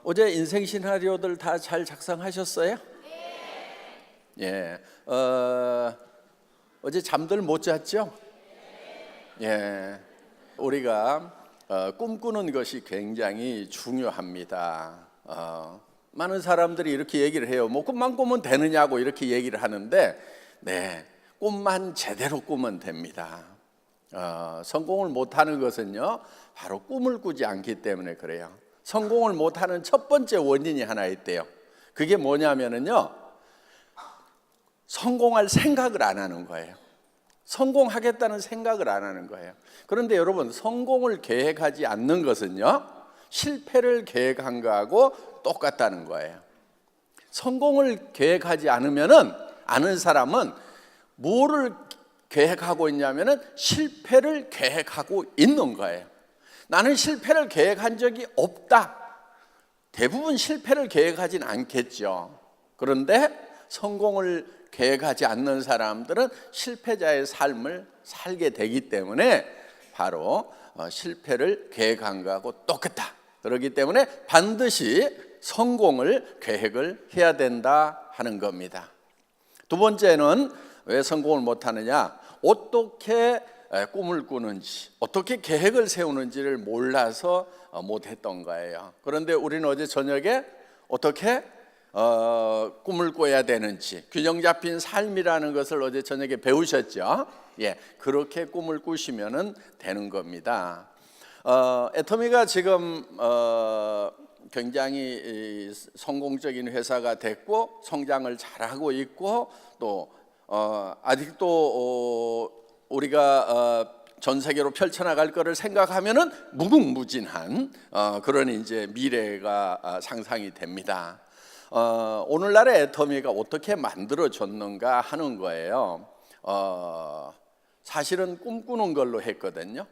어제 인생 시나리오들 다 잘 작성하셨어요? 예. 어제 잠들 못 잤죠? 예. 우리가 꿈꾸는 것이 굉장히 중요합니다. 많은 사람들이 이렇게 얘기를 해요. 뭐 꿈만 꾸면 되느냐고 이렇게 얘기를 하는데, 네, 꿈만 제대로 꾸면 됩니다. 성공을 못하는 것은요, 바로 꿈을 꾸지 않기 때문에 그래요. 성공을 못하는 첫 번째 원인이 하나 있대요. 그게 뭐냐면은요, 성공할 생각을 안 하는 거예요. 성공하겠다는 생각을 안 하는 거예요. 그런데 여러분, 성공을 계획하지 않는 것은요, 실패를 계획한 거하고 똑같다는 거예요. 성공을 계획하지 않으면은, 아는 사람은 뭐를 계획하고 있냐면은 실패를 계획하고 있는 거예요. 나는 실패를 계획한 적이 없다. 대부분 실패를 계획하진 않겠죠. 그런데 성공을 계획하지 않는 사람들은 실패자의 삶을 살게 되기 때문에 바로 실패를 계획한 거하고 똑같다. 그렇기 때문에 반드시 성공을 계획을 해야 된다 하는 겁니다. 두 번째는 왜 성공을 못하느냐? 어떻게 꿈을 꾸는지, 어떻게 계획을 세우는지를 몰라서 못했던 거예요. 그런데 우리는 어제 저녁에 어떻게 꿈을 꿔야 되는지, 균형 잡힌 삶이라는 것을 어제 저녁에 배우셨죠? 예, 그렇게 꿈을 꾸시면 되는 겁니다. 애터미가 지금 굉장히 성공적인 회사가 됐고 성장을 잘하고 있고 또 아직도 우리가 전 세계로 펼쳐나갈 것을 생각하면은 무궁무진한 그런 이제 미래가 상상이 됩니다. 오늘날의 애터미가 어떻게 만들어졌는가 하는 거예요. 사실은 꿈꾸는 걸로 했거든요.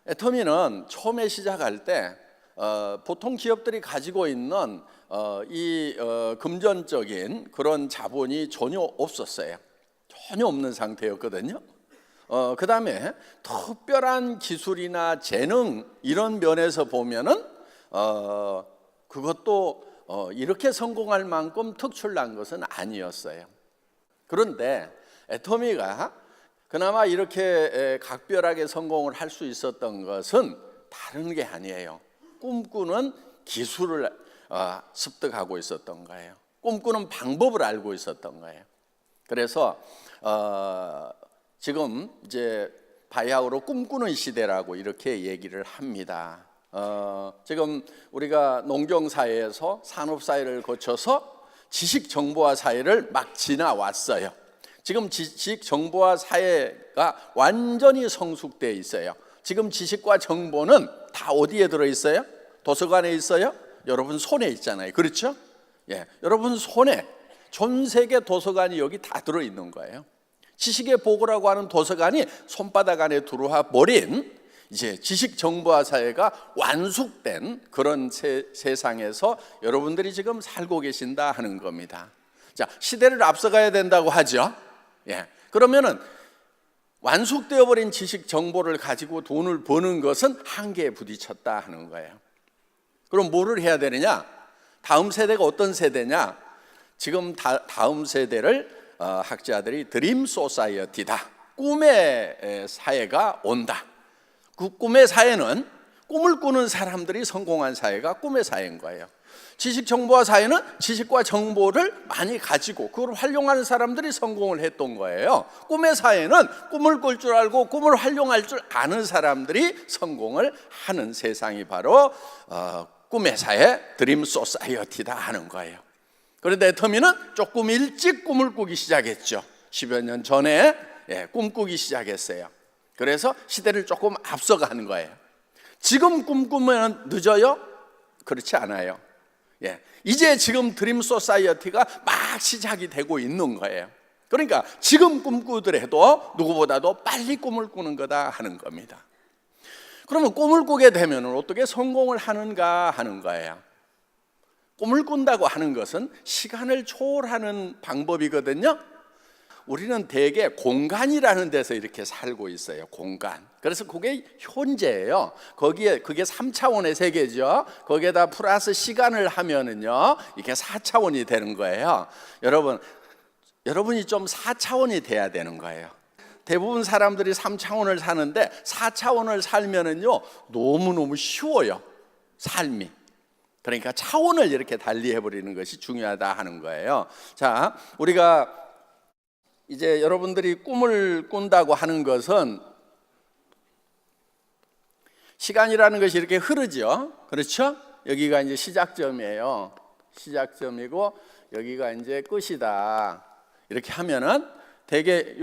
애터미는 처음에 시작할 때 보통 기업들이 가지고 있는 이 금전적인 그런 자본이 전혀 없었어요. 전혀 없는 상태였거든요. 그 다음에 특별한 기술이나 재능 이런 면에서 보면은 그것도 이렇게 성공할 만큼 특출난 것은 아니었어요. 그런데 애터미가 그나마 이렇게 각별하게 성공을 할 수 있었던 것은 다른 게 아니에요. 꿈꾸는 기술을 습득하고 있었던 거예요. 꿈꾸는 방법을 알고 있었던 거예요. 그래서 지금 이제 바야흐로 꿈꾸는 시대라고 이렇게 얘기를 합니다. 지금 우리가 농경사회에서 산업사회를 거쳐서 지식정보화 사회를 막 지나왔어요. 지금 지식정보화 사회가 완전히 성숙되어 있어요. 지금 지식과 정보는 다 어디에 들어있어요? 도서관에 있어요? 여러분 손에 있잖아요. 그렇죠? 예, 여러분 손에 전 세계 도서관이 여기 다 들어있는 거예요. 지식의 보고라고 하는 도서관이 손바닥 안에 들어와 버린 이제 지식정보화 사회가 완숙된 그런 세상에서 여러분들이 지금 살고 계신다 하는 겁니다. 자, 시대를 앞서가야 된다고 하죠. 예, 그러면은 완숙되어 버린 지식 정보를 가지고 돈을 버는 것은 한계에 부딪혔다 하는 거예요. 그럼 뭐를 해야 되느냐? 다음 세대가 어떤 세대냐? 지금 다음 세대를 학자들이 드림 소사이어티다. 꿈의 사회가 온다. 그 꿈의 사회는 꿈을 꾸는 사람들이 성공한 사회가 꿈의 사회인 거예요. 지식정보화 사회는 지식과 정보를 많이 가지고 그걸 활용하는 사람들이 성공을 했던 거예요. 꿈의 사회는 꿈을 꿀 줄 알고 꿈을 활용할 줄 아는 사람들이 성공을 하는 세상이 바로 꿈의 사회, 드림 소사이어티다 하는 거예요. 그런데 애터미는 조금 일찍 꿈을 꾸기 시작했죠. 10여 년 전에 꿈꾸기 시작했어요. 그래서 시대를 조금 앞서가는 거예요. 지금 꿈꾸면 늦어요? 그렇지 않아요. 예, 이제 지금 드림 소사이어티가 막 시작이 되고 있는 거예요. 그러니까 지금 꿈꾸더라도 누구보다도 빨리 꿈을 꾸는 거다 하는 겁니다. 그러면 꿈을 꾸게 되면 어떻게 성공을 하는가 하는 거예요. 꿈을 꾼다고 하는 것은 시간을 초월하는 방법이거든요. 우리는 대개 공간이라는 데서 이렇게 살고 있어요. 공간. 그래서 그게 현재예요. 그게 3차원의 세계죠. 거기에다 플러스 시간을 하면은요, 이게 4차원이 되는 거예요. 여러분이 좀 4차원이 돼야 되는 거예요. 대부분 사람들이 3차원을 사는데 4차원을 살면은요, 너무너무 쉬워요. 삶이. 그러니까 차원을 이렇게 달리해 버리는 것이 중요하다 하는 거예요. 자, 우리가 이제 여러분들이 꿈을 꾼다고 하는 것은 시간이라는 것이 이렇게 흐르죠. 그렇죠? 여기가 이제 시작점이에요. 시작점이고 여기가 이제 끝이다. 이렇게 하면은 되게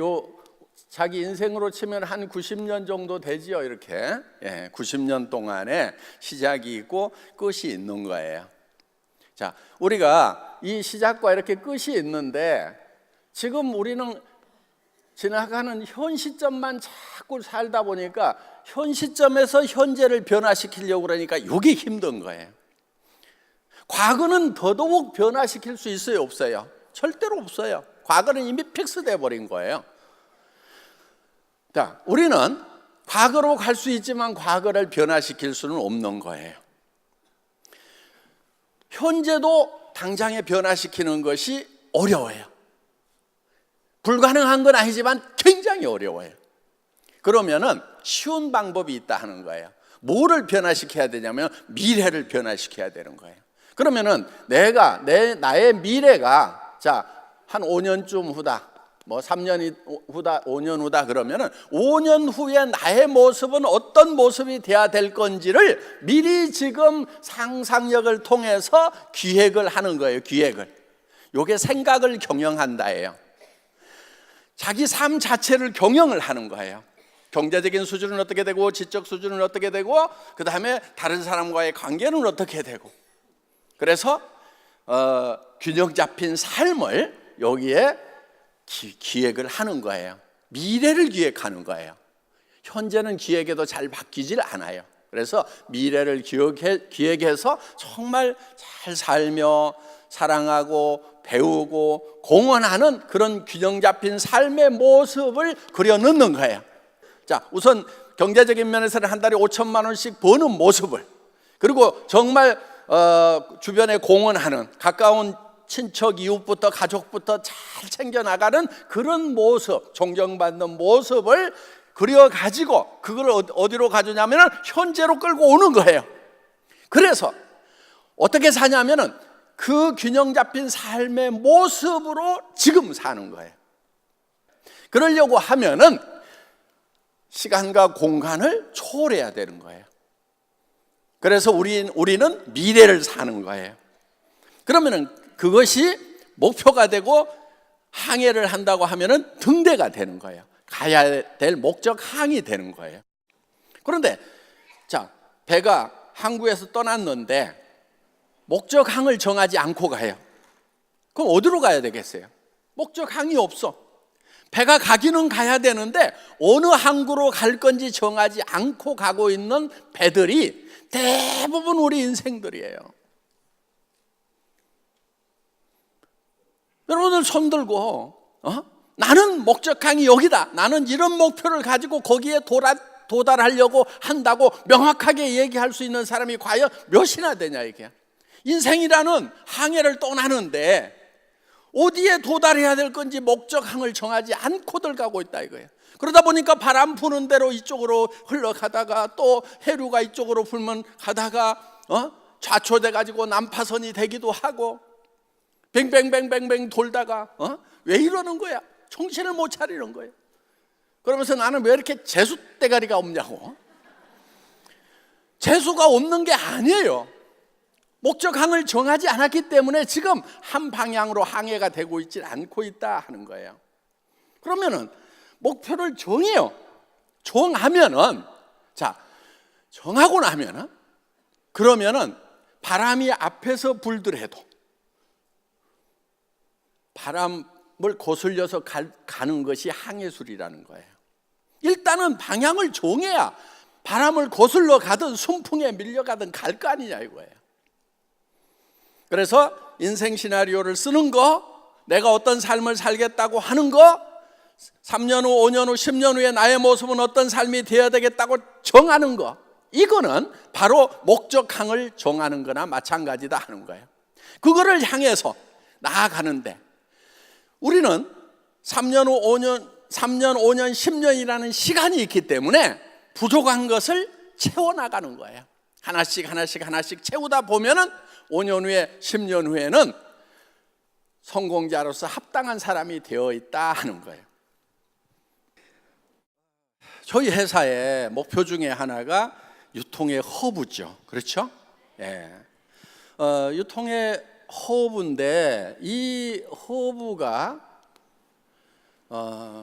자기 인생으로 치면 한 90년 정도 되지요. 이렇게 90년 동안에 시작이 있고 끝이 있는 거예요. 자, 우리가 이 시작과 이렇게 끝이 있는데 지금 우리는 지나가는 현 시점만 자꾸 살다 보니까 현 시점에서 현재를 변화시키려고 그러니까 이게 힘든 거예요. 과거는 더더욱 변화시킬 수 있어요, 없어요? 절대로 없어요. 과거는 이미 픽스돼 버린 거예요. 자, 우리는 과거로 갈 수 있지만 과거를 변화시킬 수는 없는 거예요. 현재도 당장에 변화시키는 것이 어려워요. 불가능한 건 아니지만 굉장히 어려워요. 그러면은 쉬운 방법이 있다 하는 거예요. 뭐를 변화시켜야 되냐면 미래를 변화시켜야 되는 거예요. 그러면은 나의 미래가 한 5년쯤 후다, 뭐 3년 후다, 5년 후다 그러면은 5년 후에 나의 모습은 어떤 모습이 돼야 될 건지를 미리 지금 상상력을 통해서 기획을 하는 거예요. 기획을. 요게 생각을 경영한다예요. 자기 삶 자체를 경영을 하는 거예요. 경제적인 수준은 어떻게 되고, 지적 수준은 어떻게 되고, 그 다음에 다른 사람과의 관계는 어떻게 되고. 그래서 균형 잡힌 삶을 여기에 기획을 하는 거예요. 미래를 기획하는 거예요. 현재는 기획해도 잘 바뀌질 않아요. 그래서 미래를 기획해서 정말 잘 살며 사랑하고 배우고 공헌하는 그런 균형 잡힌 삶의 모습을 그려 넣는 거예요. 자, 우선 경제적인 면에서는 한 달에 5천만 원씩 버는 모습을, 그리고 정말 주변에 공헌하는 가까운 친척, 이웃부터 가족부터 잘 챙겨나가는 그런 모습, 존경받는 모습을 그려가지고 그걸 어디로 가져냐면 현재로 끌고 오는 거예요. 그래서 어떻게 사냐면은 그 균형 잡힌 삶의 모습으로 지금 사는 거예요. 그러려고 하면은 시간과 공간을 초월해야 되는 거예요. 그래서 우리는 미래를 사는 거예요. 그러면은 그것이 목표가 되고 항해를 한다고 하면은 등대가 되는 거예요. 가야 될 목적 항이 되는 거예요. 그런데 배가 항구에서 떠났는데 목적 항을 정하지 않고 가요. 그럼 어디로 가야 되겠어요? 목적 항이 없어. 배가 가기는 가야 되는데 어느 항구로 갈 건지 정하지 않고 가고 있는 배들이 대부분 우리 인생들이에요. 여러분들 손 들고 나는 목적항이 여기다, 나는 이런 목표를 가지고 거기에 도달하려고 한다고 명확하게 얘기할 수 있는 사람이 과연 몇이나 되냐 이게. 인생이라는 항해를 떠나는데 어디에 도달해야 될 건지 목적항을 정하지 않고들 가고 있다 이거예요. 그러다 보니까 바람 부는 대로 이쪽으로 흘러가다가 또 해류가 이쪽으로 불면 가다가 좌초돼 가지고 난파선이 되기도 하고 뱅뱅뱅뱅뱅 돌다가 왜 이러는 거야? 정신을 못 차리는 거예요. 그러면서 나는 왜 이렇게 재수대가리가 없냐고. 재수가 없는 게 아니에요. 목적항을 정하지 않았기 때문에 지금 한 방향으로 항해가 되고 있지 않고 있다 하는 거예요. 그러면은 목표를 정해요. 정하면은 정하고 나면은 그러면은 바람이 앞에서 불더라도 바람을 거슬려서 가는 것이 항해술이라는 거예요. 일단은 방향을 정해야 바람을 거슬러 가든 순풍에 밀려가든 갈 거 아니냐 이거예요. 그래서 인생 시나리오를 쓰는 거, 내가 어떤 삶을 살겠다고 하는 거, 3년 후, 5년 후, 10년 후에 나의 모습은 어떤 삶이 되어야 되겠다고 정하는 거, 이거는 바로 목적항을 정하는 거나 마찬가지다 하는 거예요. 그거를 향해서 나아가는데 우리는 3년 후 5년, 3년, 5년, 10년이라는 시간이 있기 때문에 부족한 것을 채워나가는 거예요. 하나씩 채우다 보면은 5년 후에, 10년 후에는 성공자로서 합당한 사람이 되어 있다 하는 거예요. 저희 회사의 목표 중에 하나가 유통의 허브죠. 그렇죠? 예. 유통의 허브인데 이 허브가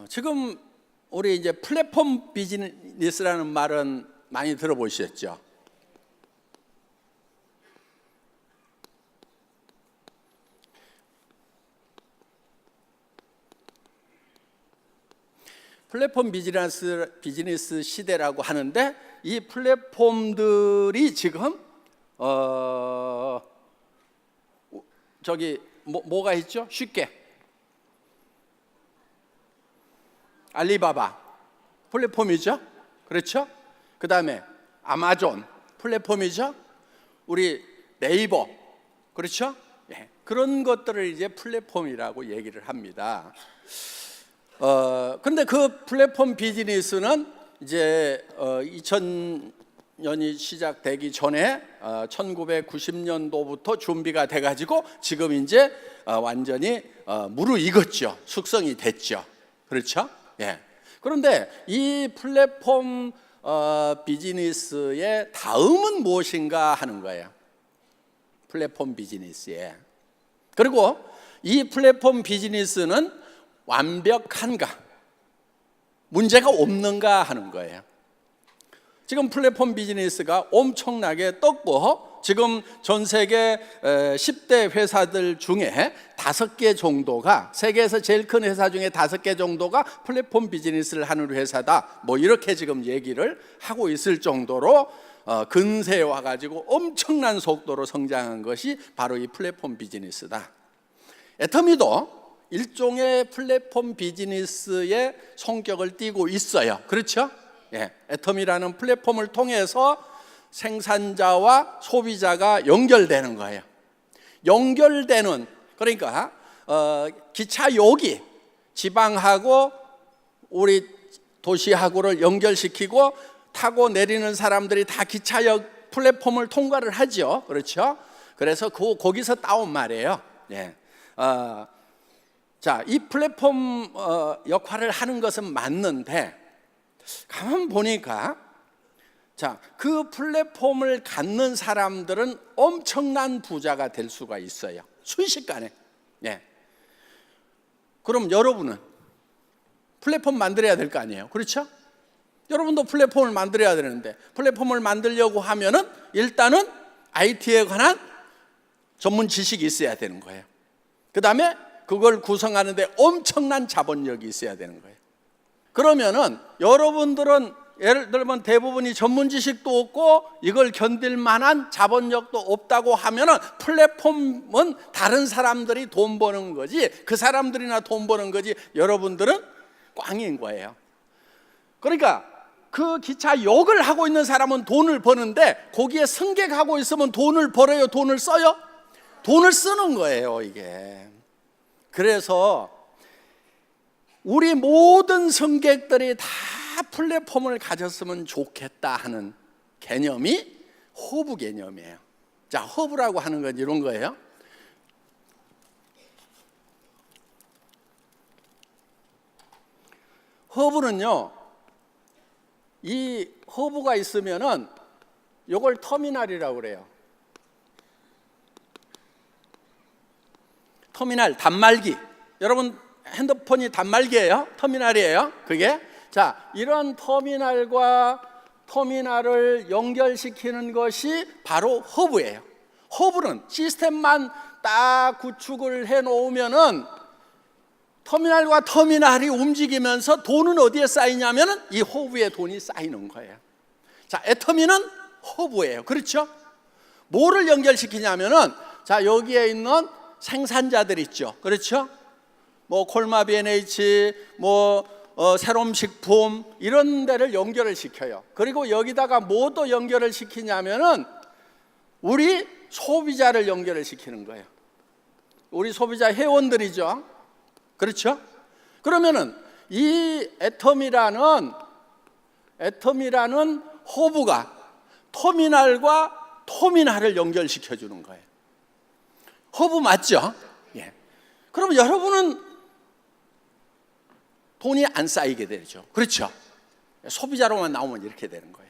지금 우리 이제 플랫폼 비즈니스라는 말은 많이 들어보셨죠? 플랫폼 비즈니스 시대라고 하는데 이 플랫폼들이 지금 저기 뭐가 있죠? 쉽게 알리바바 플랫폼이죠. 그렇죠? 그 다음에 아마존 플랫폼이죠. 우리 네이버, 그렇죠? 예, 그런 것들을 이제 플랫폼이라고 얘기를 합니다. 근데 그 플랫폼 비즈니스는 이제 2000년이 시작되기 전에 1990년도부터 준비가 돼가지고 지금 이제 완전히 무르익었죠. 숙성이 됐죠. 그렇죠? 예. 그런데 이 플랫폼 비즈니스의 다음은 무엇인가 하는 거예요. 플랫폼 비즈니스에. 그리고 이 플랫폼 비즈니스는 완벽한가? 문제가 없는가 하는 거예요. 지금 플랫폼 비즈니스가 엄청나게 떴고 지금 전 세계 10대 회사들 중에 5개 정도가, 세계에서 제일 큰 회사 중에 5개 정도가 플랫폼 비즈니스를 하는 회사다, 뭐 이렇게 지금 얘기를 하고 있을 정도로 근세에 와가지고 엄청난 속도로 성장한 것이 바로 이 플랫폼 비즈니스다. 애터미도 일종의 플랫폼 비즈니스의 성격을 띠고 있어요. 그렇죠? 예, 애터미라는 플랫폼을 통해서 생산자와 소비자가 연결되는 거예요. 연결되는, 그러니까 기차역이 지방하고 우리 도시하고를 연결시키고 타고 내리는 사람들이 다 기차역 플랫폼을 통과를 하죠. 그렇죠? 그래서 거기서 따온 말이에요. 예. 자, 이 플랫폼 역할을 하는 것은 맞는데 가만 보니까 자, 그 플랫폼을 갖는 사람들은 엄청난 부자가 될 수가 있어요. 순식간에. 예. 그럼 여러분은 플랫폼 만들어야 될 거 아니에요. 그렇죠? 여러분도 플랫폼을 만들어야 되는데 플랫폼을 만들려고 하면은 일단은 IT에 관한 전문 지식이 있어야 되는 거예요. 그 다음에 그걸 구성하는데 엄청난 자본력이 있어야 되는 거예요. 그러면은 여러분들은 예를 들면 대부분이 전문 지식도 없고 이걸 견딜 만한 자본력도 없다고 하면은 플랫폼은 다른 사람들이 돈 버는 거지, 그 사람들이나 돈 버는 거지, 여러분들은 꽝인 거예요. 그러니까 그 기차역을 하고 있는 사람은 돈을 버는데 거기에 승객하고 있으면 돈을 벌어요, 돈을 써요? 돈을 쓰는 거예요, 이게. 그래서 우리 모든 승객들이 다 플랫폼을 가졌으면 좋겠다 하는 개념이 허브 개념이에요. 자, 허브라고 하는 건 이런 거예요. 허브는요, 이 허브가 있으면은 이걸 터미널이라고 그래요. 터미널, 단말기. 여러분 핸드폰이 단말기예요? 터미널이에요? 그게? 자, 이런 터미널과 터미널을 연결시키는 것이 바로 허브예요. 허브는 시스템만 딱 구축을 해 놓으면은 터미널과 터미널이 움직이면서 돈은 어디에 쌓이냐면은 이 허브에 돈이 쌓이는 거예요. 자, 애터미는 허브예요. 그렇죠? 뭐를 연결시키냐면은 자, 여기에 있는 생산자들 있죠. 그렇죠? 뭐 콜마 B&H, 새롬식품 이런 데를 연결을 시켜요. 그리고 여기다가 뭐 또 연결을 시키냐면은 우리 소비자를 연결을 시키는 거예요. 우리 소비자 회원들이죠. 그렇죠? 그러면은 이 애텀이라는 허브가 터미널과 터미널을 연결시켜 주는 거예요. 허브 맞죠? 예. 그럼 여러분은 돈이 안 쌓이게 되죠. 그렇죠? 소비자로만 나오면 이렇게 되는 거예요.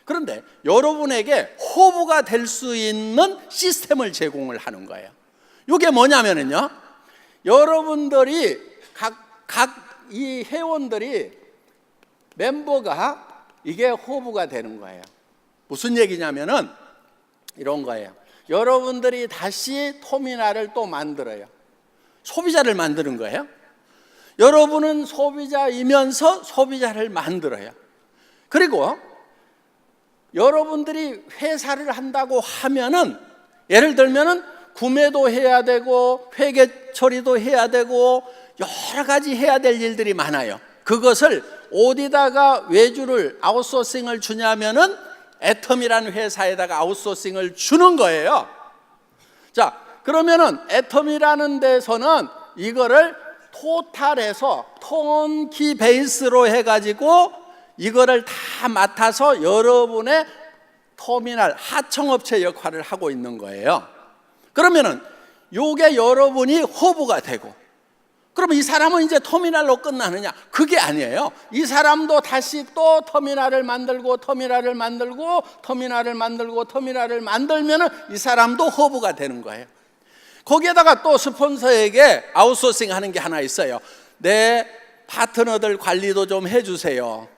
그런데 여러분에게 허브가 될 수 있는 시스템을 제공을 하는 거예요. 이게 뭐냐면요, 여러분들이 각 이 회원들이 멤버가 이게 허브가 되는 거예요. 무슨 얘기냐면은 이런 거예요. 여러분들이 다시 터미널을 또 만들어요. 소비자를 만드는 거예요. 여러분은 소비자이면서 소비자를 만들어요. 그리고 여러분들이 회사를 한다고 하면은, 예를 들면은 구매도 해야 되고 회계 처리도 해야 되고 여러 가지 해야 될 일들이 많아요. 그것을 어디다가 외주를 아웃소싱을 주냐면은 애텀이라는 회사에다가 아웃소싱을 주는 거예요. 자, 그러면은 애텀이라는 데서는 이거를 토탈해서 턴키 베이스로 해가지고 이거를 다 맡아서 여러분의 터미널 하청업체 역할을 하고 있는 거예요. 그러면은 요게 여러분이 허브가 되고, 그러면 이 사람은 이제 터미널로 끝나느냐? 그게 아니에요. 이 사람도 다시 또 터미널을 만들고 터미널을 만들고 터미널을 만들고 터미널을 만들면은 이 사람도 허브가 되는 거예요. 거기에다가 또 스폰서에게 아웃소싱 하는 게 하나 있어요. 내 파트너들 관리도 좀 해주세요.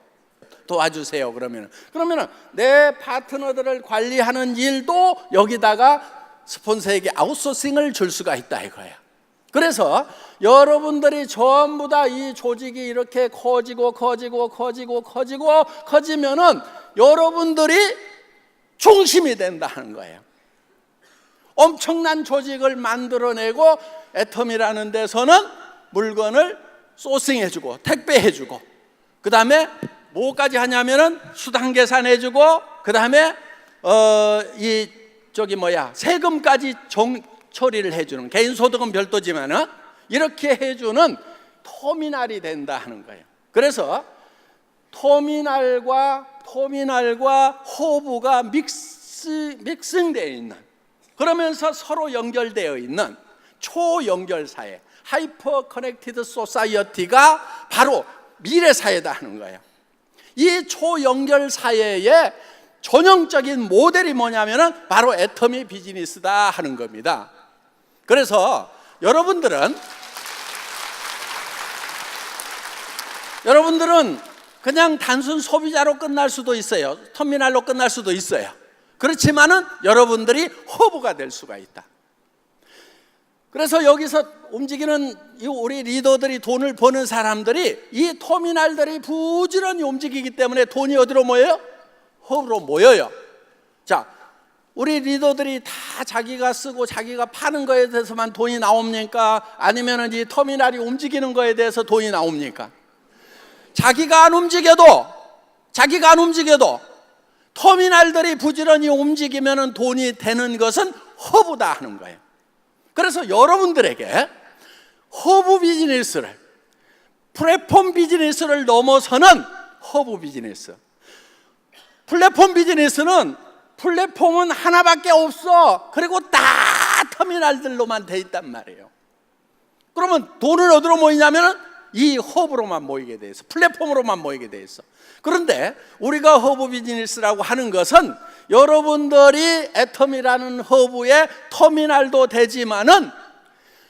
도와주세요. 그러면은 내 파트너들을 관리하는 일도 여기다가 스폰서에게 아웃소싱을 줄 수가 있다 이거예요. 그래서 여러분들이 전부 다 이 조직이 이렇게 커지면은 여러분들이 중심이 된다 하는 거예요. 엄청난 조직을 만들어내고 애텀이라는 데서는 물건을 소싱해주고 택배해주고, 그 다음에 뭐까지 하냐면은 수당 계산해주고, 그 다음에 세금까지 처리를 해주는, 개인소득은 별도지만은 이렇게 해주는 터미널이 된다 하는 거예요. 그래서 터미널과 허브가 믹싱되어 있는, 그러면서 서로 연결되어 있는 초연결사회, 하이퍼 커넥티드 소사이어티가 바로 미래사회다 하는 거예요. 이 초연결사회의 전형적인 모델이 뭐냐면은 바로 애텀이 비즈니스다 하는 겁니다. 그래서 여러분들은 그냥 단순 소비자로 끝날 수도 있어요. 터미널로 끝날 수도 있어요. 그렇지만은 여러분들이 허브가 될 수가 있다. 그래서 여기서 움직이는 우리 리더들이, 돈을 버는 사람들이 이 터미널들이 부지런히 움직이기 때문에 돈이 어디로 모여요? 허브로 모여요. 자, 우리 리더들이 다 자기가 쓰고 자기가 파는 거에 대해서만 돈이 나옵니까? 아니면 이 터미널이 움직이는 거에 대해서 돈이 나옵니까? 자기가 안 움직여도 터미널들이 부지런히 움직이면 돈이 되는 것은 허브다 하는 거예요. 그래서 여러분들에게 허브 비즈니스를, 플랫폼 비즈니스를 넘어서는 허브 비즈니스. 플랫폼은 하나밖에 없어. 그리고 다 터미널들로만 돼 있단 말이에요. 그러면 돈은 어디로 모이냐면 이 허브로만 모이게 돼 있어. 플랫폼으로만 모이게 돼 있어. 그런데 우리가 허브 비즈니스라고 하는 것은 여러분들이 애텀이라는 허브의 터미널도 되지만은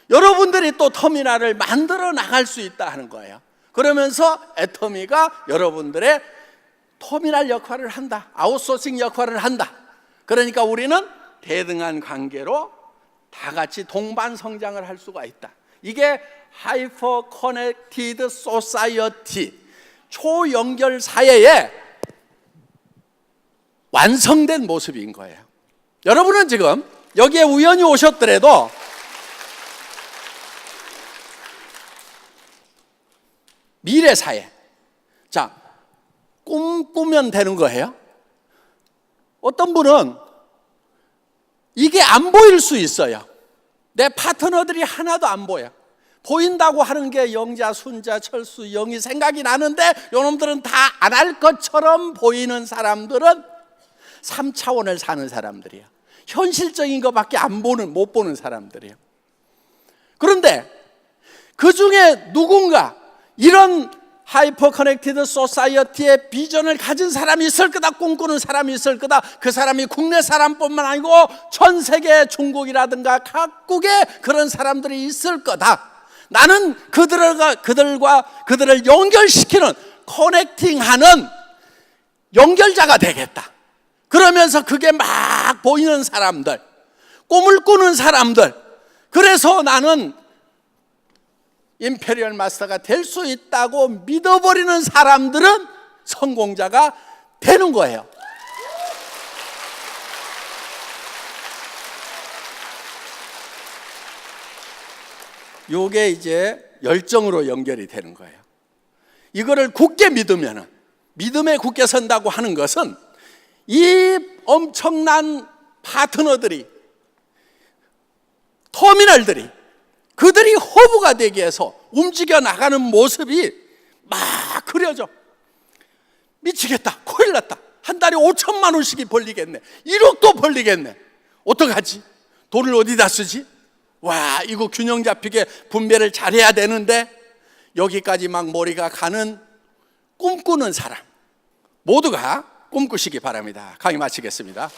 여러분들이 또 터미널을 만들어 나갈 수 있다 하는 거예요. 그러면서 애터미가 여러분들의 터미널 역할을 한다, 아웃소싱 역할을 한다. 그러니까 우리는 대등한 관계로 다 같이 동반 성장을 할 수가 있다. 이게 하이퍼 커넥티드 소사이어티, 초연결 사회의 완성된 모습인 거예요. 여러분은 지금 여기에 우연히 오셨더라도 미래 사회. 자, 꿈꾸면 되는 거예요. 어떤 분은 이게 안 보일 수 있어요. 내 파트너들이 하나도 안 보여. 보인다고 하는 게 영자, 순자, 철수, 영이 생각이 나는데 요놈들은 다 안 할 것처럼 보이는 사람들은 3차원을 사는 사람들이야. 현실적인 것밖에 못 보는 사람들이에요. 그런데 그 중에 누군가 이런 하이퍼 커넥티드 소사이어티의 비전을 가진 사람이 있을 거다, 꿈꾸는 사람이 있을 거다. 그 사람이 국내 사람뿐만 아니고 전 세계, 중국이라든가 각국에 그런 사람들이 있을 거다. 나는 그들을 연결시키는, 커넥팅하는 연결자가 되겠다. 그러면서 그게 막 보이는 사람들, 꿈을 꾸는 사람들, 그래서 나는 임페리얼 마스터가 될 수 있다고 믿어버리는 사람들은 성공자가 되는 거예요. 요게 이제 열정으로 연결이 되는 거예요. 이거를 굳게 믿으면, 믿음에 굳게 선다고 하는 것은 이 엄청난 파트너들이, 터미널들이, 그들이 허브가 되기 위해서 움직여 나가는 모습이 막 그려져. 미치겠다, 큰일 났다, 한 달에 5천만 원씩이 벌리겠네, 1억도 벌리겠네, 어떡하지? 돈을 어디다 쓰지? 와, 이거 균형 잡히게 분배를 잘해야 되는데, 여기까지 막 머리가 가는 꿈꾸는 사람 모두가 꿈꾸시기 바랍니다. 강의 마치겠습니다.